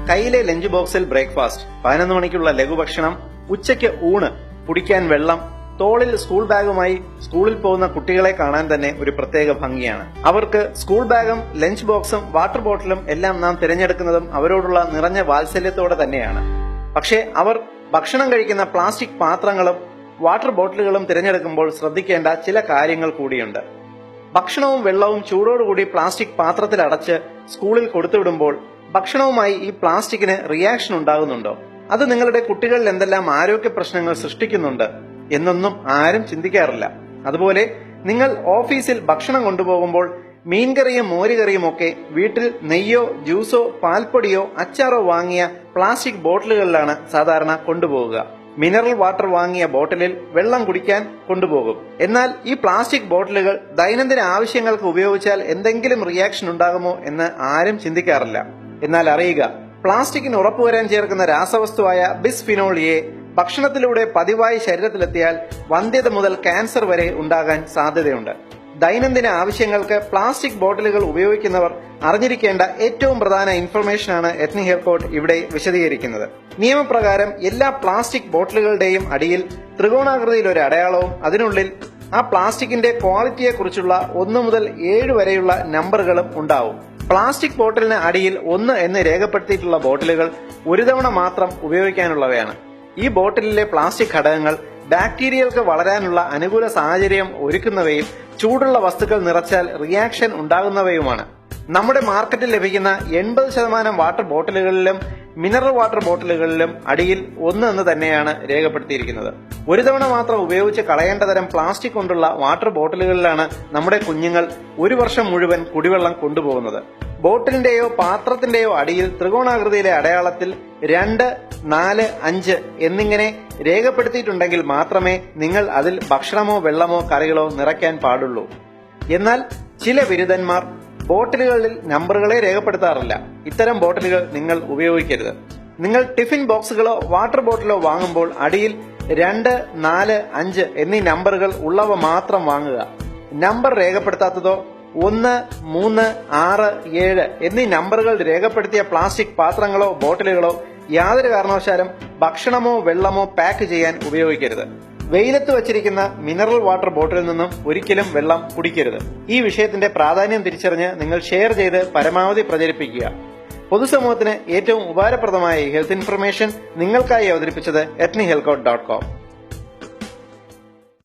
കയ്യിലെ ലഞ്ച് ബോക്സിൽ ബ്രേക്ക്ഫാസ്റ്റ്, 11 മണിക്കുള്ള ലഘുഭക്ഷണം, ഉച്ചയ്ക്ക് ഊണ്, കുടിക്കാൻ വെള്ളം, തോളിൽ സ്കൂൾ ബാഗുമായി സ്കൂളിൽ പോകുന്ന കുട്ടികളെ കാണാൻ തന്നെ ഒരു പ്രത്യേക ഭംഗിയാണ്. അവർക്ക് സ്കൂൾ ബാഗും ലഞ്ച് ബോക്സും വാട്ടർ ബോട്ടിലും എല്ലാം നാം തിരഞ്ഞെടുക്കുന്നതും അവരോടുള്ള നിറഞ്ഞ വാത്സല്യത്തോടെ തന്നെയാണ്. പക്ഷേ അവർ ഭക്ഷണം കഴിക്കുന്ന പ്ലാസ്റ്റിക് പാത്രങ്ങളും വാട്ടർ ബോട്ടിലുകളും തിരഞ്ഞെടുക്കുമ്പോൾ ശ്രദ്ധിക്കേണ്ട ചില കാര്യങ്ങൾ കൂടിയുണ്ട്. ഭക്ഷണവും വെള്ളവും ചൂടോടുകൂടി പ്ലാസ്റ്റിക് പാത്രത്തിൽ അടച്ച് സ്കൂളിൽ കൊടുത്തുവിടുമ്പോൾ ഭക്ഷണവുമായി ഈ പ്ലാസ്റ്റിക്കിന് റിയാക്ഷൻ ഉണ്ടാകുന്നുണ്ടോ? അത് നിങ്ങളുടെ കുട്ടികളിൽ എന്തെല്ലാം ആരോഗ്യ പ്രശ്നങ്ങൾ സൃഷ്ടിക്കുന്നുണ്ട് എന്നൊന്നും ആരും ചിന്തിക്കാറില്ല. അതുപോലെ നിങ്ങൾ ഓഫീസിൽ ഭക്ഷണം കൊണ്ടുപോകുമ്പോൾ മീൻകറിയും മോരുകറിയും ഒക്കെ വീട്ടിൽ നെയ്യോ ജ്യൂസോ പാൽപ്പൊടിയോ അച്ചാറോ വാങ്ങിയ പ്ലാസ്റ്റിക് ബോട്ടിലുകളിലാണ് സാധാരണ കൊണ്ടുപോകുക. മിനറൽ വാട്ടർ വാങ്ങിയ ബോട്ടിലിൽ വെള്ളം കുടിക്കാൻ കൊണ്ടുപോകും. എന്നാൽ ഈ പ്ലാസ്റ്റിക് ബോട്ടിലുകൾ ദൈനംദിന ആവശ്യങ്ങൾക്ക് ഉപയോഗിച്ചാൽ എന്തെങ്കിലും റിയാക്ഷൻ ഉണ്ടാകുമോ എന്ന് ആരും ചിന്തിക്കാറില്ല. എന്നാൽ അറിയുക, പ്ലാസ്റ്റിക്കിന് ഉറപ്പുവരാൻ ചേർക്കുന്ന രാസവസ്തുവായ ബിസ്ഫിനോൾ എ ഭക്ഷണത്തിലൂടെ പതിവായി ശരീരത്തിലെത്തിയാൽ വന്ധ്യത മുതൽ ക്യാൻസർ വരെ ഉണ്ടാകാൻ സാധ്യതയുണ്ട്. ദൈനംദിന ആവശ്യങ്ങൾക്ക് പ്ലാസ്റ്റിക് ബോട്ടിലുകൾ ഉപയോഗിക്കുന്നവർ അറിഞ്ഞിരിക്കേണ്ട ഏറ്റവും പ്രധാന ഇൻഫർമേഷനാണ് എത്നി ഹെയർ കോഡ് ഇവിടെ വിശദീകരിക്കുന്നത്. നിയമപ്രകാരം എല്ലാ പ്ലാസ്റ്റിക് ബോട്ടിലുകളുടെയും അടിയിൽ ത്രികോണാകൃതിയിൽ ഒരു അടയാളവും അതിനുള്ളിൽ ആ പ്ലാസ്റ്റിക്കിന്റെ ക്വാളിറ്റിയെ കുറിച്ചുള്ള 1 മുതൽ 7 വരെയുള്ള നമ്പറുകളും ഉണ്ടാവും. പ്ലാസ്റ്റിക് ബോട്ടിലിന് അടിയിൽ 1 എന്ന് രേഖപ്പെടുത്തിയിട്ടുള്ള ബോട്ടിലുകൾ ഒരു തവണ മാത്രം ഉപയോഗിക്കാനുള്ളവയാണ്. ഈ ബോട്ടിലിലെ പ്ലാസ്റ്റിക് ഘടകങ്ങൾ ബാക്ടീരിയകൾക്ക് വളരാനുള്ള അനുകൂല സാഹചര്യം ഒരുക്കുന്നവയും ചൂടുള്ള വസ്തുക്കൾ നിറച്ചാൽ റിയാക്ഷൻ ഉണ്ടാകുന്നവയുമാണ്. നമ്മുടെ മാർക്കറ്റിൽ ലഭിക്കുന്ന 80% വാട്ടർ ബോട്ടിലുകളിലും മിനറൽ വാട്ടർ ബോട്ടിലുകളിലും അടിയിൽ 1 എന്ന് തന്നെയാണ് രേഖപ്പെടുത്തിയിരിക്കുന്നത്. ഒരു തവണ മാത്രം ഉപയോഗിച്ച് കളയേണ്ട തരം പ്ലാസ്റ്റിക് കൊണ്ടുള്ള വാട്ടർ ബോട്ടിലുകളിലാണ് നമ്മുടെ കുഞ്ഞുങ്ങൾ ഒരു വർഷം മുഴുവൻ കുടിവെള്ളം കൊണ്ടുപോകുന്നത്. ബോട്ടിലിന്റെയോ പാത്രത്തിന്റെയോ അടിയിൽ ത്രികോണാകൃതിയിലെ അടയാളത്തിൽ 2, 4, 5 എന്നിങ്ങനെ രേഖപ്പെടുത്തിയിട്ടുണ്ടെങ്കിൽ മാത്രമേ നിങ്ങൾ അതിൽ ഭക്ഷണമോ വെള്ളമോ കറികളോ നിറയ്ക്കാൻ പാടുള്ളൂ. എന്നാൽ ചില ബിരുദന്മാർ ബോട്ടിലുകളിൽ നമ്പറുകളെ രേഖപ്പെടുത്താറില്ല. ഇത്തരം ബോട്ടിലുകൾ നിങ്ങൾ ഉപയോഗിക്കരുത്. നിങ്ങൾ ടിഫിൻ ബോക്സുകളോ വാട്ടർ ബോട്ടിലോ വാങ്ങുമ്പോൾ അടിയിൽ 2, 4, 5 എന്നീ നമ്പറുകൾ ഉള്ളവ മാത്രം വാങ്ങുക. നമ്പർ രേഖപ്പെടുത്താത്തതോ 1, 3, 6, 7 എന്നീ നമ്പറുകൾ രേഖപ്പെടുത്തിയ പ്ലാസ്റ്റിക് പാത്രങ്ങളോ ബോട്ടിലുകളോ യാതൊരു കാരണവശാലും ഭക്ഷണമോ വെള്ളമോ പാക്ക് ചെയ്യാൻ ഉപയോഗിക്കരുത്. വെയിലത്ത് വച്ചിരിക്കുന്ന മിനറൽ വാട്ടർ ബോട്ടിലിൽ നിന്നും ഒരിക്കലും വെള്ളം കുടിക്കരുത്. ഈ വിഷയത്തിന്റെ പ്രാധാന്യം തിരിച്ചറിഞ്ഞ് നിങ്ങൾ ഷെയർ ചെയ്ത് പരമാവധി പ്രചരിപ്പിക്കുക. പൊതുസമൂഹത്തിന് ഏറ്റവും ഉപകാരപ്രദമായ ഹെൽത്ത് ഇൻഫർമേഷൻ നിങ്ങൾക്കായി അവതരിപ്പിച്ചത് etnihealthcode.com.